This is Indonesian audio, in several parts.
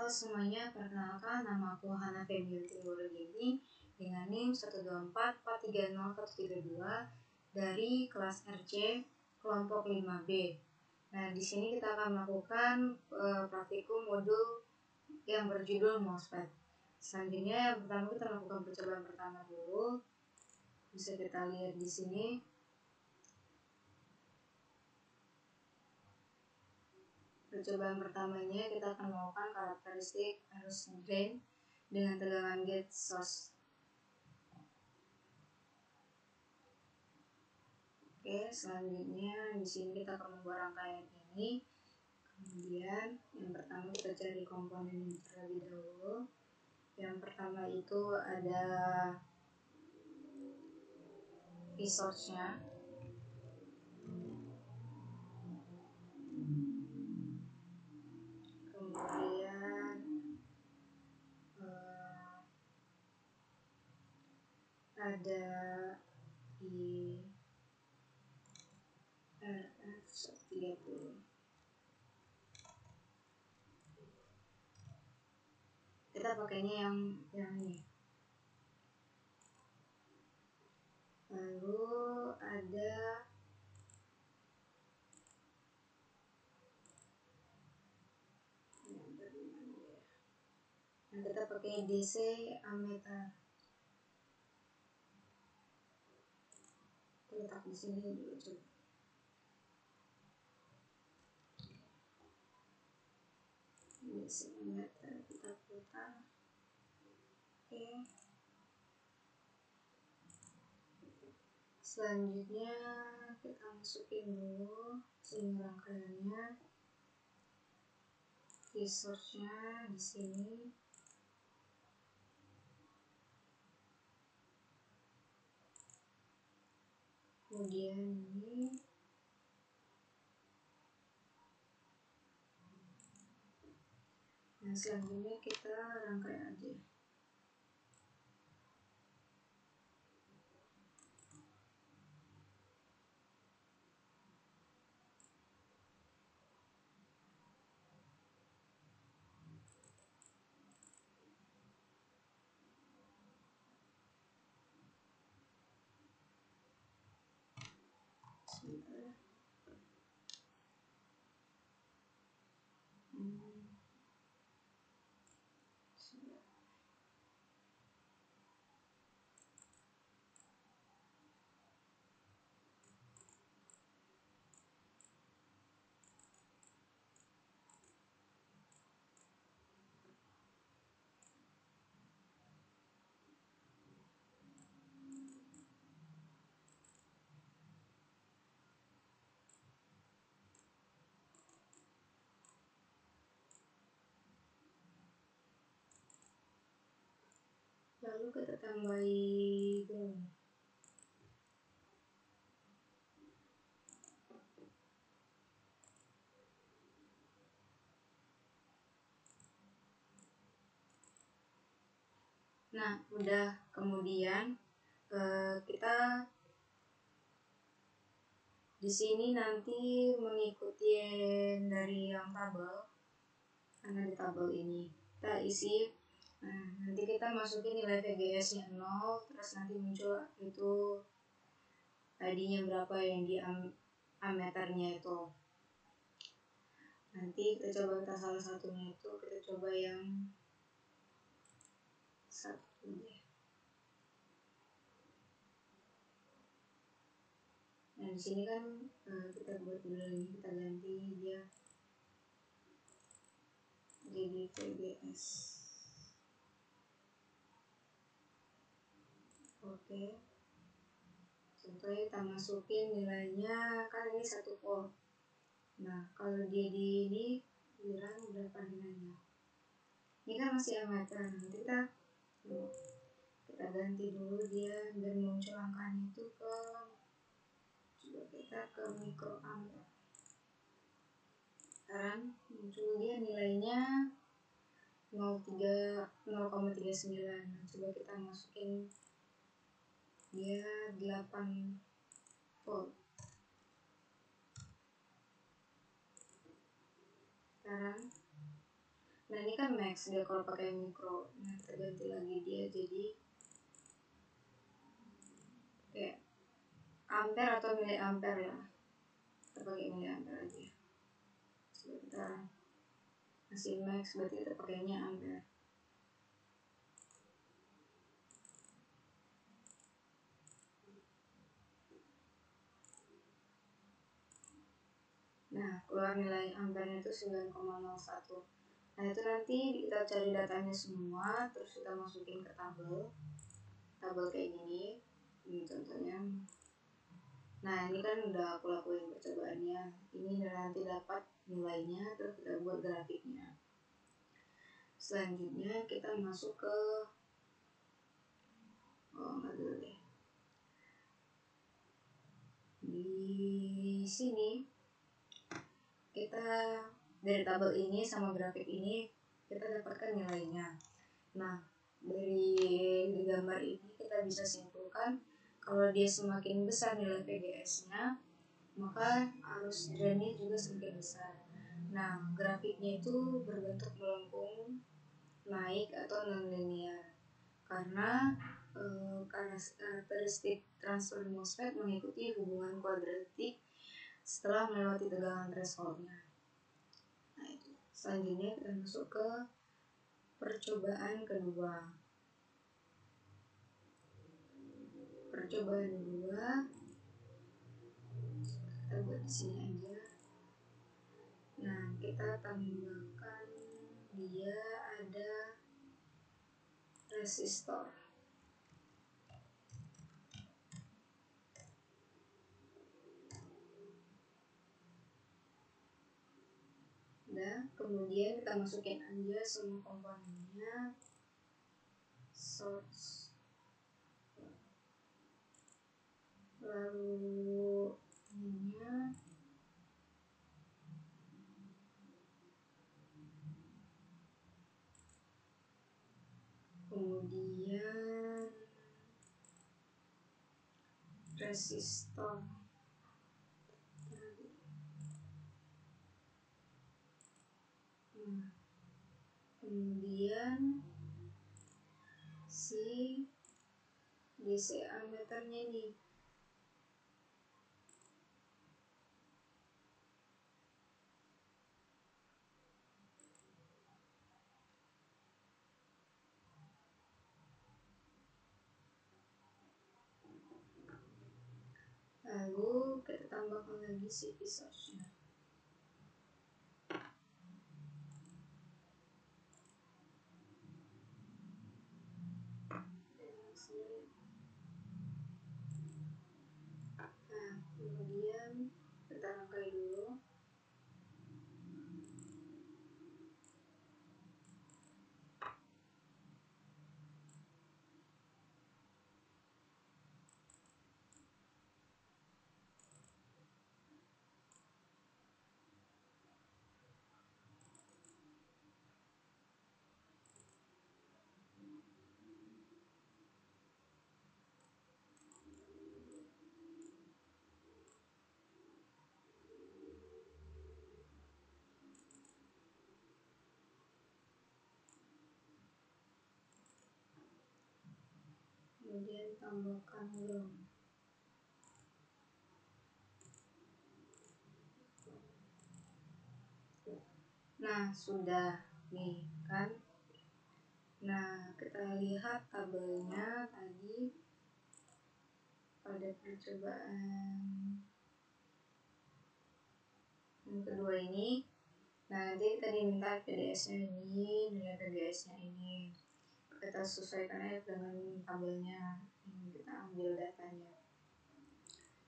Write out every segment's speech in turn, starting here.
Halo semuanya, perkenalkan nama aku Hana Febrianti Worogeni dengan NIM 124430132 dari kelas RC kelompok 5B. Nah, di sini kita akan melakukan praktikum modul yang berjudul MOSFET. Selanjutnya yang pertama kita lakukan percobaan pertama dulu. Bisa kita lihat di sini. Percobaan pertamanya kita akan melakukan karakteristik arus drain dengan tegangan gate source. Oke, selanjutnya di sini kita akan membuat rangkaian ini. Kemudian yang pertama kita cari komponen terlebih dahulu. Yang pertama itu ada resource-nya. Kemudian ada di RF30. Kita pakainya yang ini. Lalu ada yang kita pakai DC ammeter. Letak di sini dulu coba. DC ammeter kita putar. Oke. Selanjutnya kita masukin dulu sini rangkaiannya. Resource-nya di sini. Kemudian ini. Nah, selanjutnya kita rangkai aja. Sebentar. Lalu kita tambahi ground. Nah, udah. Kemudian kita di sini nanti mengikuti dari yang tabel, karena di tabel ini kita isi. Nah, nanti kita masukin nilai VGS-nya 0, terus nanti muncul itu ID-nya berapa yang di ammeternya itu. Nanti kita coba salah satunya itu, kita coba yang satu deh. Nah, di sini kan kita buat dulu ini, kita ganti dia jadi VGS. Oke. Contohnya kita masukin nilainya, kan ini 1 volt. Nah, kalau dia di ini bilang berapa nilainya? Ini kan masih ammeter. Nanti kita ganti dulu dia dan muncul angkanya itu ke, coba kita ke mikroampere. Sekarang muncul dia nilainya 0,39. Nah, coba kita masukin dia 8 volt. Sekarang Nah ini kan max dia kalau pakai mikro. Nah kita ganti lagi dia jadi kayak ampere atau miliampere ya. Kita pakai miliampere aja. Sebentar. Masih max berarti kita pakainya ampere. Nah keluar nilai ampernya itu 9,01. Nah itu nanti kita cari datanya semua, terus kita masukin ke tabel kayak gini. Ini contohnya. Nah ini kan udah aku lakuin percobaannya. Ini nanti dapat nilainya, terus kita buat grafiknya. Selanjutnya kita masuk ke nggak dulu deh. Di sini kita dari tabel ini sama grafik ini kita dapatkan nilainya. Nah dari gambar ini kita bisa simpulkan kalau dia semakin besar nilai VGS-nya, maka arus drainnya juga semakin besar. Nah grafiknya itu berbentuk melengkung, naik atau non-linear karena karakteristik transfer MOSFET mengikuti hubungan kuadratik setelah melewati tegangan thresholdnya. Nah itu. Selanjutnya kita masuk ke percobaan kedua. Percobaan kedua kita buat di sini aja. Nah kita tambahkan dia ada resistor. Nah, kemudian kita masukin aja semua komponennya, source, lalu ininya, kemudian resistor, kemudian si DC ammeternya nih. Lalu kita tambahkan lagi si source-nya. Nah, kemudian kita rangkai dulu. Kemudian tambahkan ground. Nah sudah nih kan. Nah kita lihat tabelnya tadi pada percobaan yang kedua ini. Nah nanti kita diminta PDS-nya ini, nilai PDS-nya ini. Kita sesuaikan aja dengan tabelnya yang kita ambil datanya.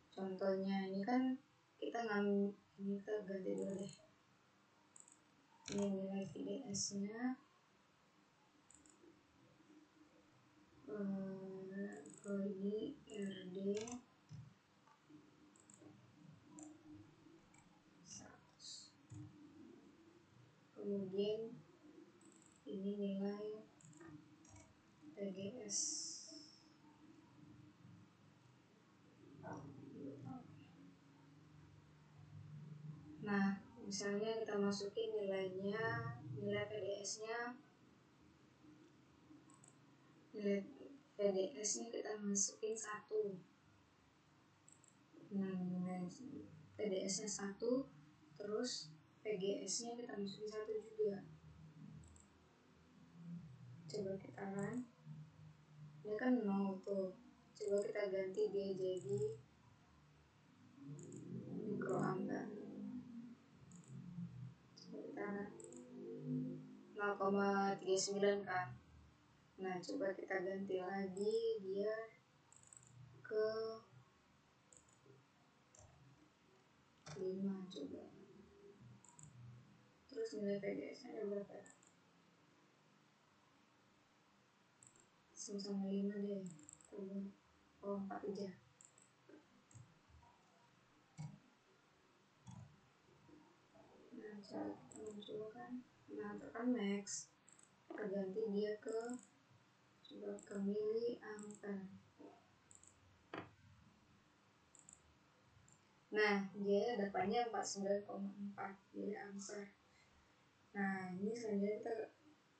Contohnya ini kan kita ngambil, ini kita ganti dulu deh. Ini nilai VDS-nya. Kalau ini RD 100. Kemudian ini nilai PGS. Nah Misalnya kita masukin nilai PDS-nya kita masukin 1. Nah, nilai PDS-nya 1, terus PGS-nya kita masukin 1 juga. Coba kita run. Ini kan 0 tuh. Coba kita ganti dia jadi mikroangka. Coba kita run. 0,39 kan. Nah, coba kita ganti lagi dia ke 5 coba. Terus nilai PGS-nya berapa? Sama 5 deh. Oh, 4 aja. Nah, cara kita munculkan. Nah, tekan max. Terganti dia ke miliampere. Nah, dia dapatnya 49,4 miliampere. Nah, ini selanjutnya kita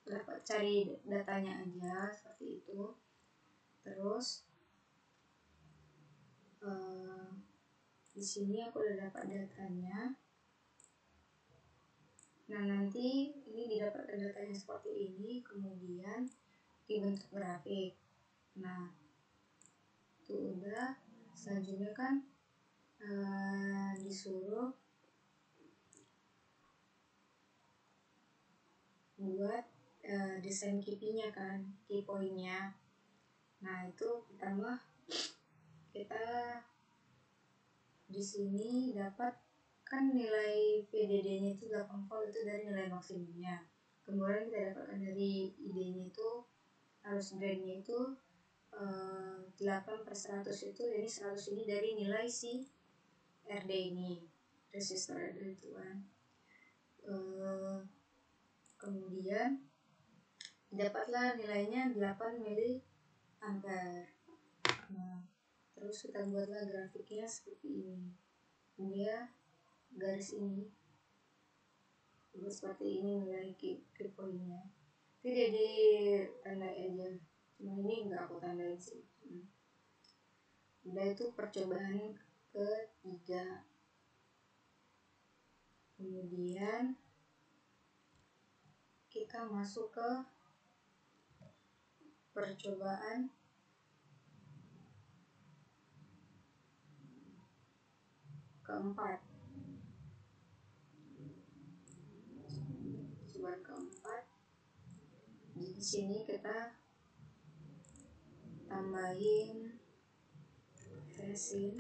dapat cari datanya aja seperti itu. Terus di sini aku udah dapat datanya. Nah, nanti ini didapatkan datanya seperti ini, kemudian dibentuk grafik. Nah, itu udah. Selanjutnya kan disuruh buat desain KPI-nya kan, key point-nya. Nah, itu pertama kita di sini dapat kan nilai PDD-nya itu 8 volt, itu dari nilai maksimumnya. Kemudian kita dapatkan dari ID-nya itu arus drain-nya itu 8/100 itu, jadi 100 ini dari nilai si RD ini, resistor RD itu kan. Kemudian dapatlah nilainya 8 miliampere. Nah, terus kita buatlah grafiknya seperti ini. Dia garis ini buat seperti ini nilai key point-nya. Itu jadi tanda aja. Cuma ini enggak aku tandain sih. Udah, itu percobaan ketiga. Kemudian kita masuk ke percobaan keempat. Percobaan keempat. Di sini kita tambahin resin.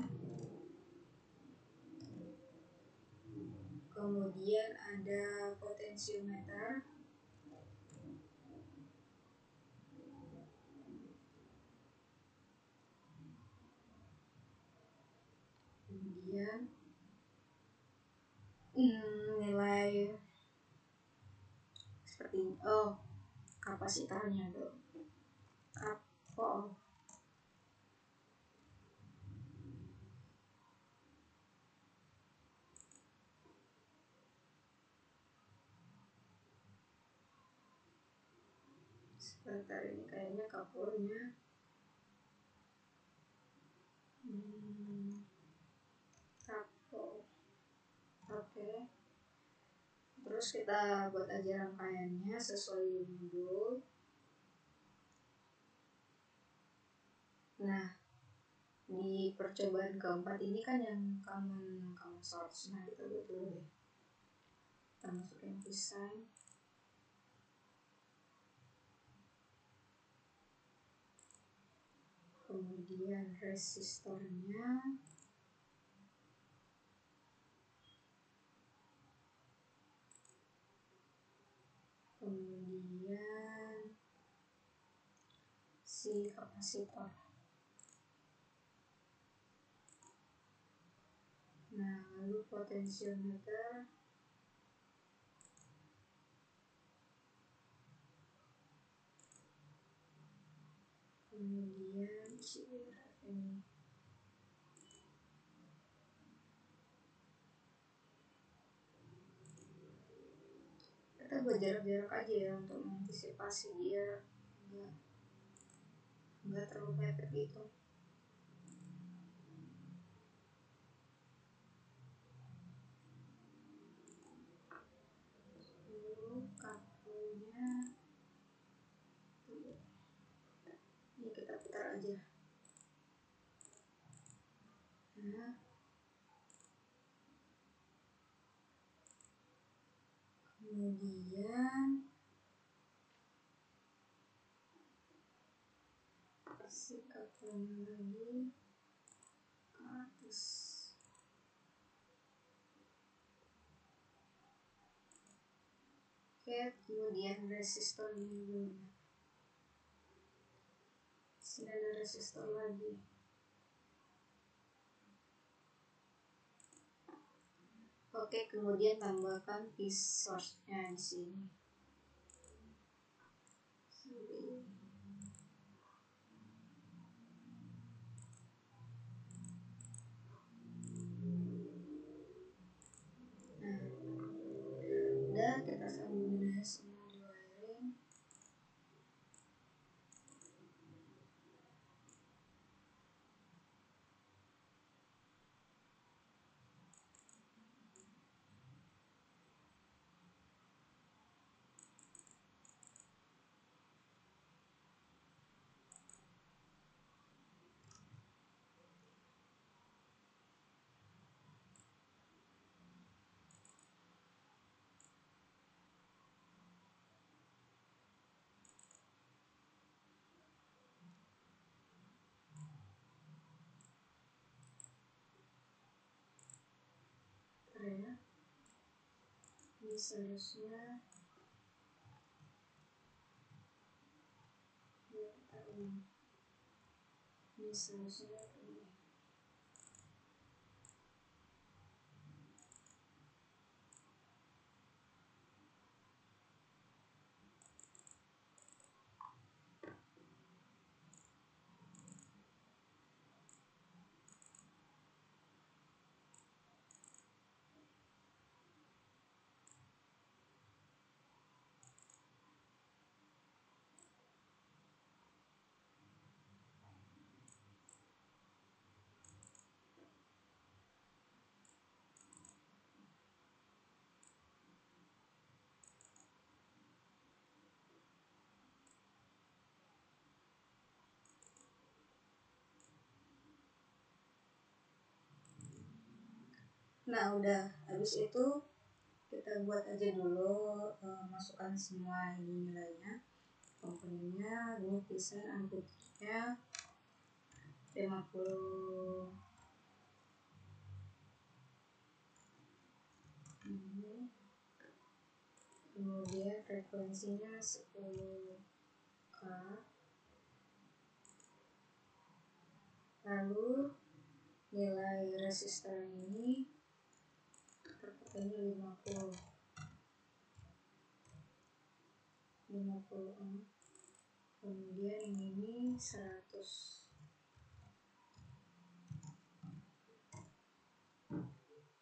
Kemudian ada potensiometer. Kemudian nilai seperti ini. Kapasitornya tuh. Kapol. Sebentar, ini kayaknya kapolnya. Kapol. Oke. Terus kita buat aja rangkaiannya sesuai modul. Nah, di percobaan keempat ini kan yang common source. Nah, kita buat dulu deh. Kita masukin desain. Kemudian resistornya. Kemudian si kapasitor. Nah, lalu potensiometer. Kemudian ini. buat jarak-jarak aja ya, untuk mengantisipasi dia nggak terlalu mepet gitu. Lalu kakunya ini kita putar aja. Nah, kemudian kasih kakunya lagi ke atas. Oke, kemudian resistor ini dulu. Sini ada resistor lagi. Oke, kemudian tambahkan piece source-nya di sini. Nah, udah kita sambungin aja semua di wiring. Ya, ini seharusnya ini seharusnya ini. Nah, udah habis itu kita buat aja dulu, masukkan semua ini nilainya, komponennya. Ini desain amplitude-nya 50 ini, kemudian frekuensinya 10K, lalu nilai resistor ini terpakainya 50 ohm, kemudian yang ini 100,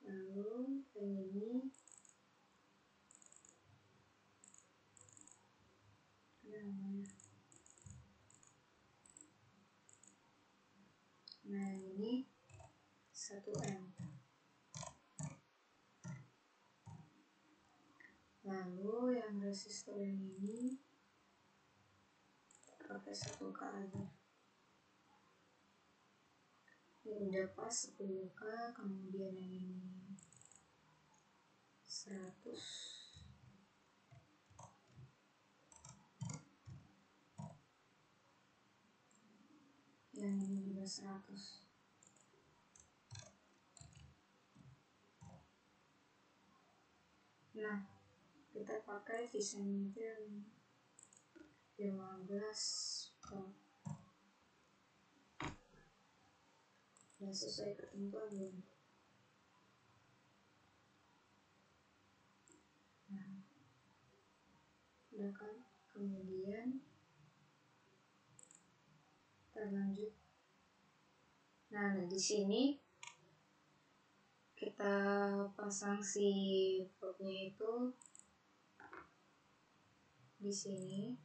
lalu yang ini namanya, nah ini 1 ohm, lalu yang resistor yang ini pakai 1K aja. Ini udah pas 10K, kemudian yang ini 100, yang ini juga 100. Nah, kita pakai desain itu yang 15 volt. Udah sesuai ketentuan belum? Nah, udah kan? Kemudian kita lanjut. Nah, di sini kita pasang si probnya itu di sini.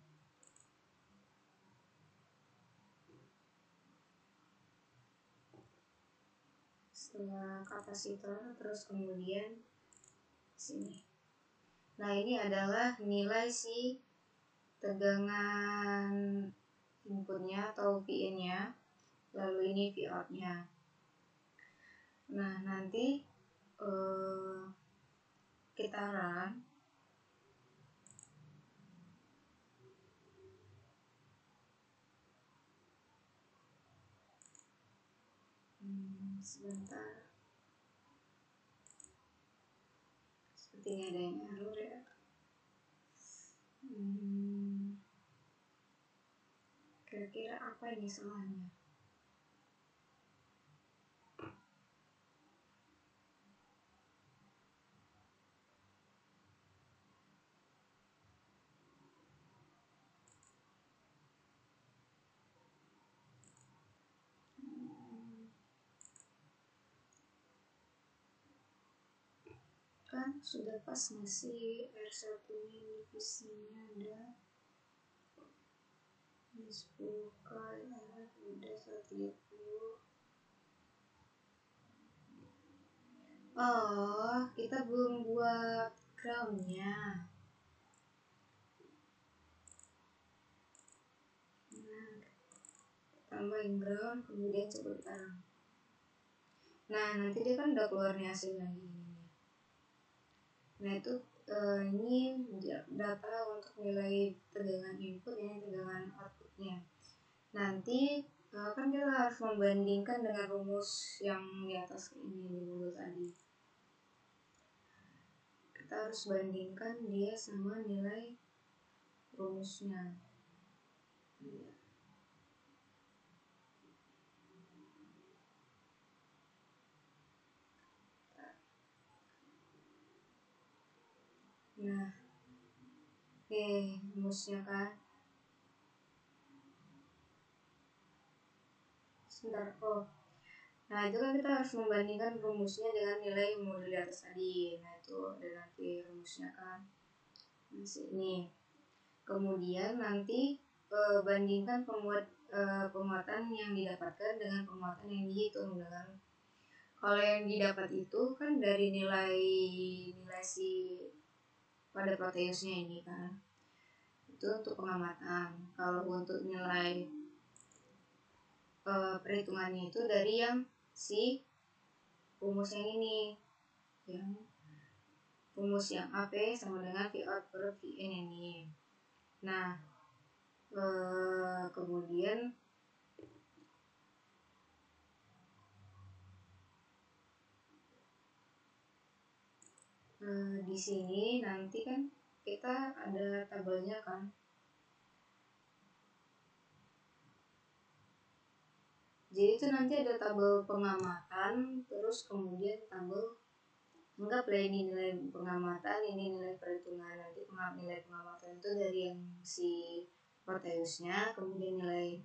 Setelah kapasitor, terus kemudian sini. Nah, ini adalah nilai si tegangan inputnya atau Vin-nya, lalu ini Vout-nya. Nah, nanti kita run. Sebentar. Sepertinya ada yang error ya. Kira-kira apa ini salahnya? Kan sudah pas ngasih R1 nya divisinya ada 10 kali udah 130. Oh, kita belum buat groundnya. Nah, tambahin ground, kemudian coba kita run. Nah, nanti dia kan udah keluar nih hasilnya gini. Nah, itu ini data untuk nilai tegangan input, ini tegangan outputnya. Nanti kan kita harus membandingkan dengan rumus yang di atas ini dulu tadi. Kita harus bandingkan dia sama nilai rumusnya. Nah, rumusnya kan. Sebentar, nah itu kan kita harus membandingkan rumusnya dengan nilai modul di atas tadi. Nah itu ada nanti rumusnya kan di sini. Kemudian nanti bandingkan penguatan yang didapatkan dengan penguatan yang dihitung dengan. Kalau yang didapat itu kan dari nilai si pada proteusnya ini kan, itu untuk pengamatan. Kalau untuk nilai perhitungannya itu dari yang si rumus yang ini, yang rumus yang AP sama dengan Vout per Vn ini. Nah, kemudian di sini nanti kan kita ada tabelnya kan. Jadi itu nanti ada tabel pengamatan, terus kemudian tabel anggaplah ini nilai pengamatan, ini nilai perhitungan. Nanti nilai pengamatan itu dari yang si proteusnya, kemudian nilai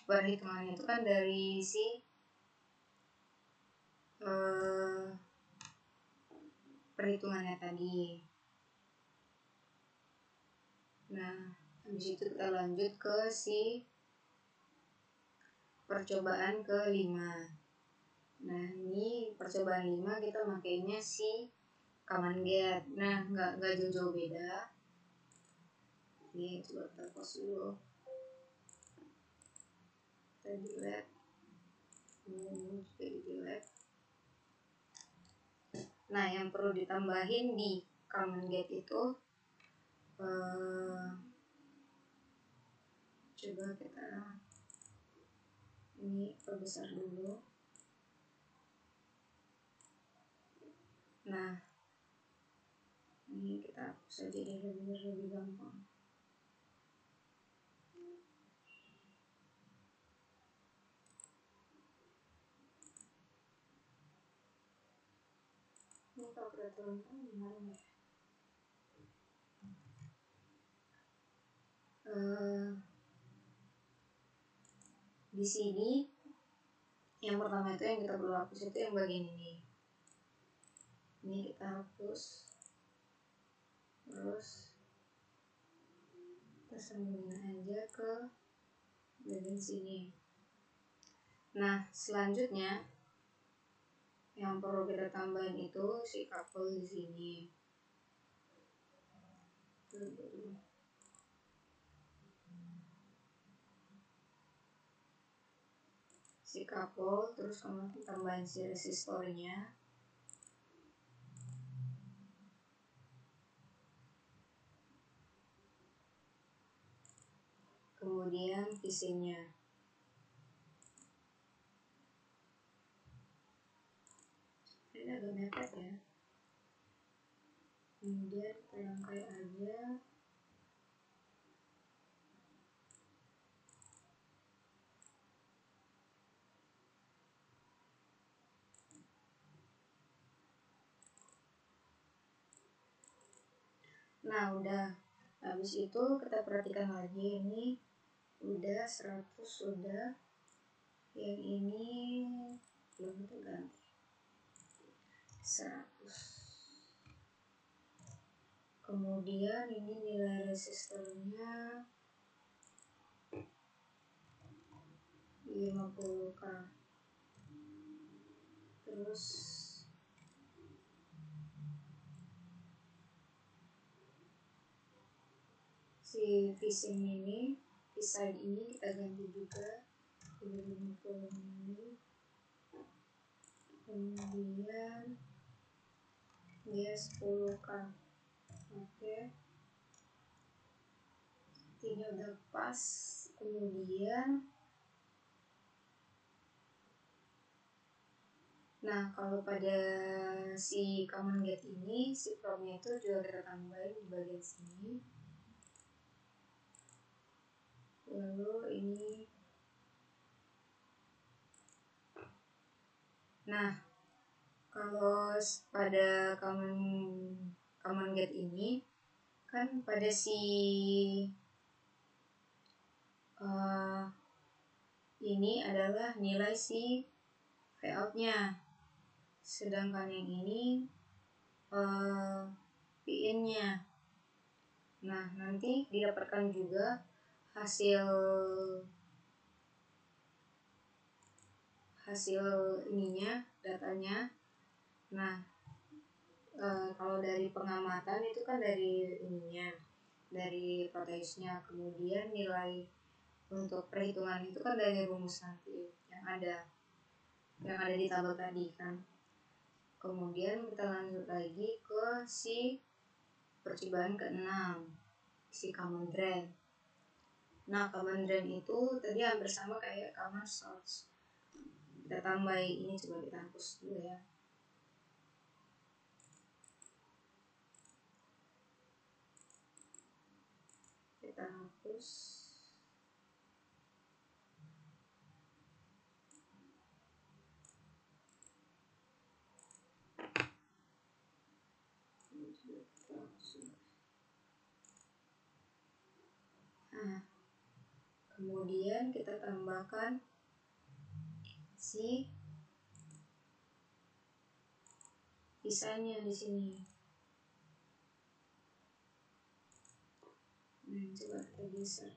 perhitungannya itu kan dari si perhitungannya tadi. Nah, habis itu kita lanjut ke si percobaan ke-5. Nah, ini percobaan 5 kita makainya si command get. Nah, nggak jauh-jauh beda. Ini coba kita pause dulu. Kita delete. Juga di delete. Nah, yang perlu ditambahin di command get itu coba kita ini perbesar dulu. Nah, ini kita hapus saja deh lebih gampang. Ini kalau kita turunkan gimana ya? Di sini yang pertama itu yang kita perlu hapus itu yang bagian ini. Ini kita hapus. Terus sambungin aja ke bagian sini. Nah, selanjutnya yang perlu kita tambahin itu si couple di sini. Si couple, terus kamu tambahin si resistornya. Kemudian casingnya. Ini agak mepet ya. Kemudian kita rangkai aja. Nah, udah. Habis itu kita perhatikan lagi, ini udah 100 sudah. Yang ini belum terganti. 100. Kemudian ini nilai resistornya 50k. Terus si V-sync ini, V-side ini kita ganti juga 50 ini. Kemudian dia 10k. Oke, ini udah pas. Kemudian nah, kalau pada si common gate ini, si probnya itu juga kita tambahin di bagian sini. Lalu ini, nah kalau pada common gate ini kan pada si ini adalah nilai si Vout-nya, sedangkan yang ini Pin-nya. Nah, nanti didapatkan juga hasil ininya, datanya. Nah, kalau dari pengamatan itu kan dari ininya, dari proteusnya. Kemudian nilai untuk perhitungan itu kan dari rumus nanti yang ada di tabel tadi kan. Kemudian kita lanjut lagi ke si percobaan ke-6, si common drain. Nah, common drain itu tadi hampir sama kayak common source. Kita tambahin ini, coba kita hapus dulu ya. Kita hapus. Nah, kemudian kita tambahkan si desainnya di sini. Nah, coba kita geser.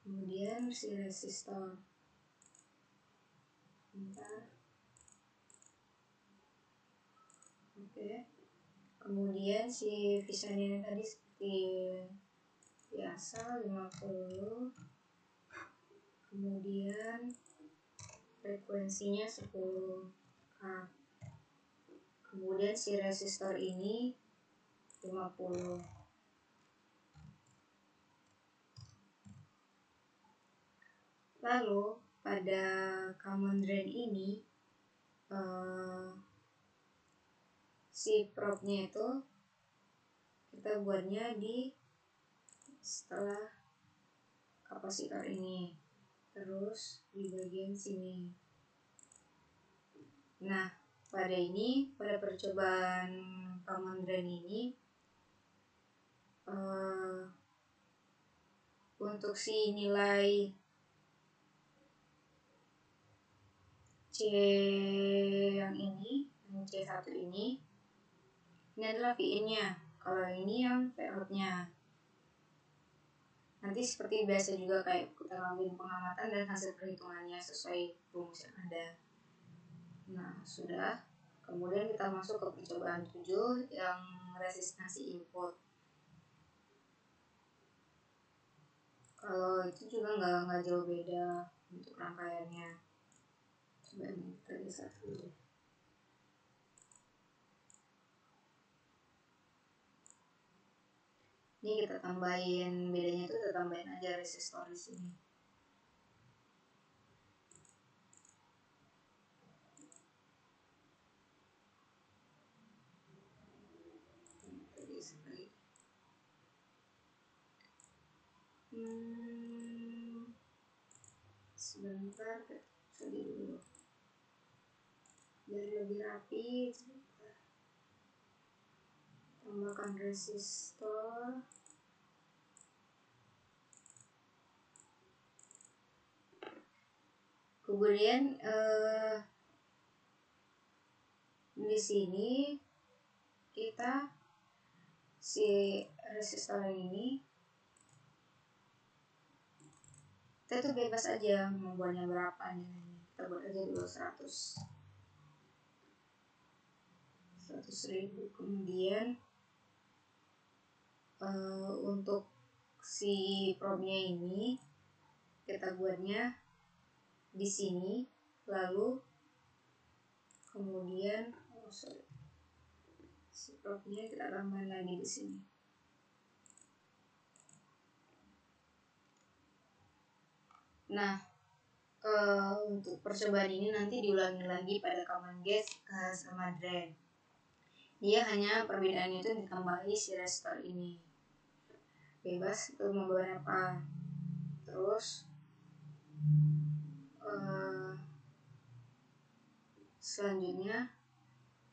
Kemudian si resistor. Bentar. Oke. Kemudian si desainnya tadi seperti biasa 50. Kemudian frekuensinya 10k. Kemudian si resistor ini 50. Lalu pada common drain ini si probe-nya itu kita buatnya di setelah kapasitor ini, terus di bagian sini. Nah, pada percobaan common drain ini untuk si nilai C yang ini, C1 ini adalah Vin-nya. Kalau ini yang Vout-nya. Nanti seperti biasa juga kayak kita lakukan pengamatan dan hasil perhitungannya sesuai rumus yang ada. Nah, sudah. Kemudian kita masuk ke percobaan 7 yang resistansi input. Kalau itu juga nggak jauh beda untuk rangkaiannya. Coba ini kita lihat dulu. Ini kita tambahin, bedanya itu kita tambahin aja resistor di sini. Sebentar, sedih dulu biar lebih rapi. Tambahkan resistor. Kemudian di sini kita si resistor ini kita tuh bebas aja mau buatnya berapa nilainya. Kita buat aja dulu 100.000. Kemudian untuk si probnya ini kita buatnya di sini, lalu kemudian si probnya kita tambah lagi di sini. Nah, untuk percobaan ini nanti diulangi lagi pada common gate sama drain. Dia hanya perbedaannya itu ditambahi si resistor ini. Bebas itu mau berapa. Terus selanjutnya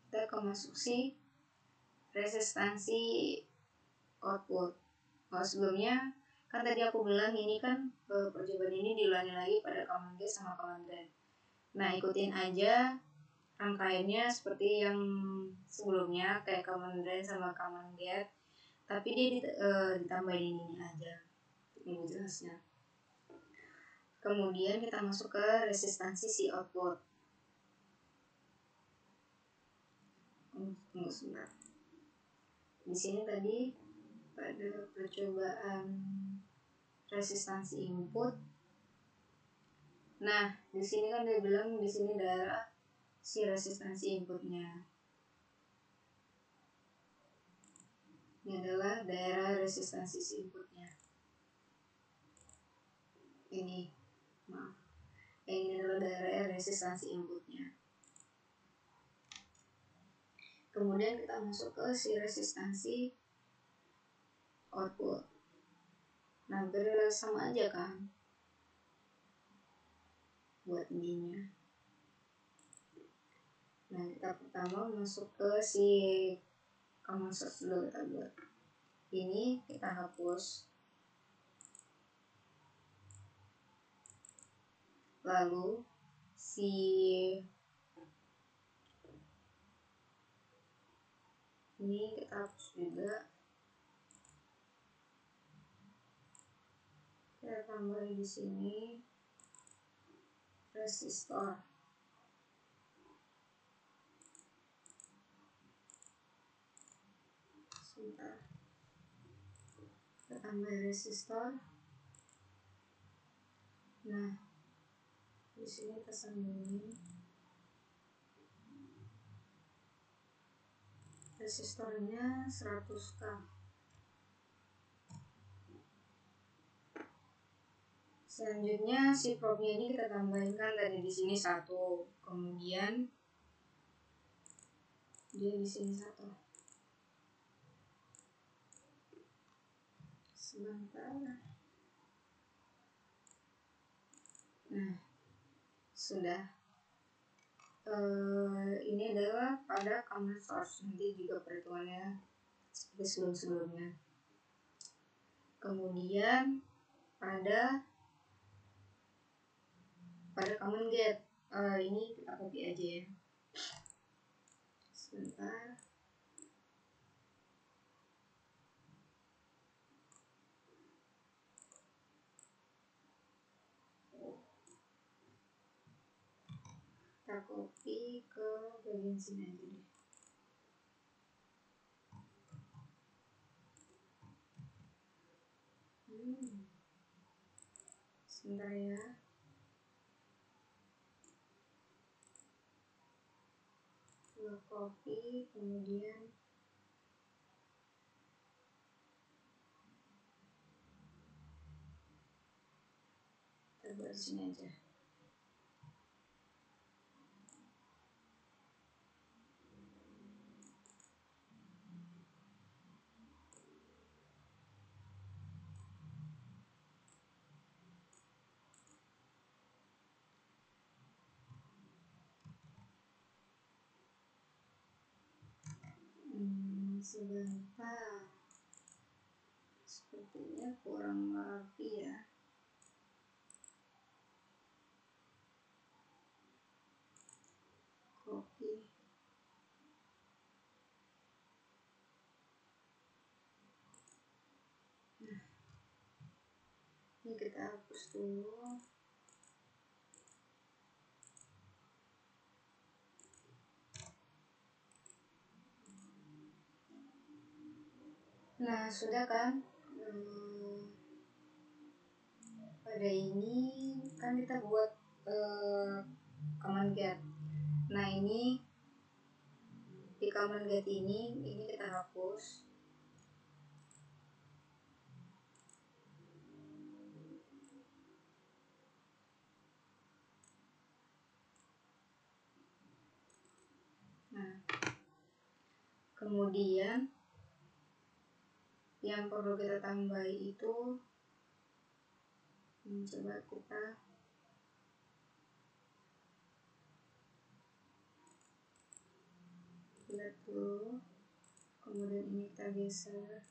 kita akan masuk si resistansi output. Kalau sebelumnya kan tadi aku bilang ini kan percobaan ini diulangi lagi pada common gate sama common drain. Nah, ikutin aja rangkaiannya seperti yang sebelumnya kayak common drain sama common gate, tapi dia ditambahin ini aja untuk jelasnya. Kemudian kita masuk ke resistansi si output. Tunggu sebentar. Di sini tadi pada percobaan resistansi input. Nah, di sini kan dia bilang di sini daerah si resistansi inputnya. Ini adalah daerah resistansi si inputnya. Ini adalah daerah resistansi inputnya. Kemudian kita masuk ke si resistansi output. Nah, sama aja kan buat ininya. Nah, kita pertama masuk ke si common source dulu kita buat. Ini kita hapus. Lalu si ini kita hapus juga. Kita tambahin di sini resistor. Sebentar. Kita tambahin resistor. Nah, di sini kita sambungin resistornya 100K. Selanjutnya si probnya ini kita tambahin kan tadi di sini 1, kemudian dia di sini 1. Sebentar. Nah, sudah. Ini adalah pada common source, nanti juga perhitungannya seperti sebelumnya. Kemudian pada common gate, ini kita copy aja ya. Sebentar. kita copy ke bagian sini aja deh. Sebentar ya. Kita copy, kemudian kita buat di sini aja. Sebentar, sepertinya kurang rapi ya. Copy. Nah, ini kita hapus dulu. Nah, sudah kan? Pada ini kan kita buat command get. Nah, ini di command get ini kita hapus. Nah, kemudian yang perlu kita tambah itu, coba kita lihat dulu. Kemudian ini kita geser.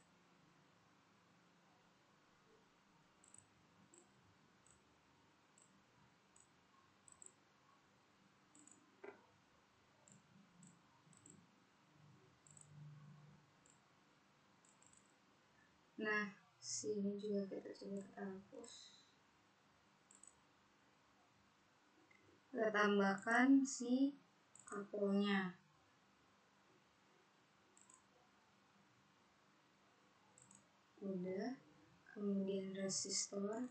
Nah, sini juga kita coba hapus. Kita tambahkan si couple-nya. Udah, kemudian resistor,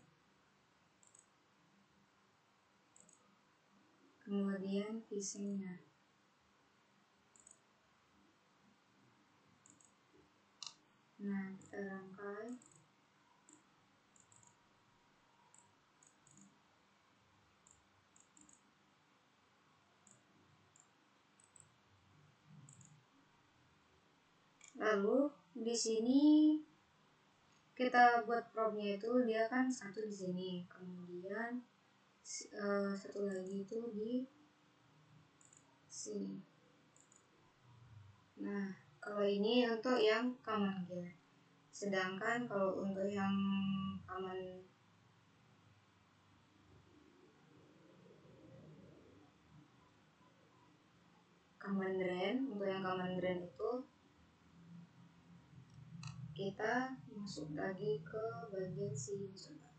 kemudian pisingnya. Nah, kita rangkai. Lalu di sini kita buat probnya itu dia kan satu di sini, kemudian satu lagi itu di sini. Nah, kalau ini untuk yang common get. Sedangkan kalau untuk yang common drain, untuk yang common drain itu kita masuk lagi ke bagian sini. Coba.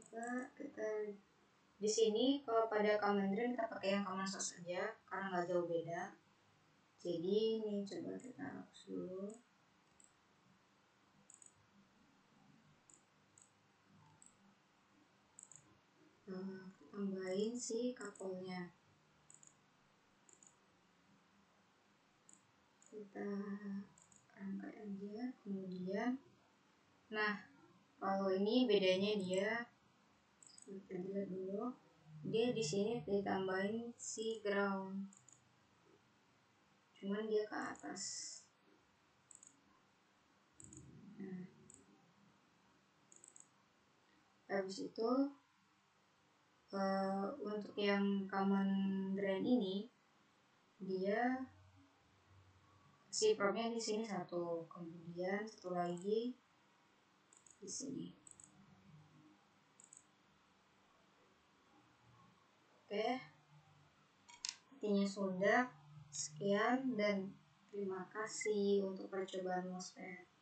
Coba kita di sini kalau pada common drain kita pakai yang common source saja karena nggak jauh beda. Jadi ini coba kita hapus dulu. Tambahin si couple-nya. Kita rangkai aja, kemudian nah, kalau ini bedanya dia, kita lihat dulu, dia di sini ditambahin si ground, cuman dia ke atas. Nah, habis itu untuk yang common drain ini dia si probnya di sini satu, kemudian satu lagi di sini. Oke, intinya sudah. Sekian dan terima kasih untuk percobaan MOSFET.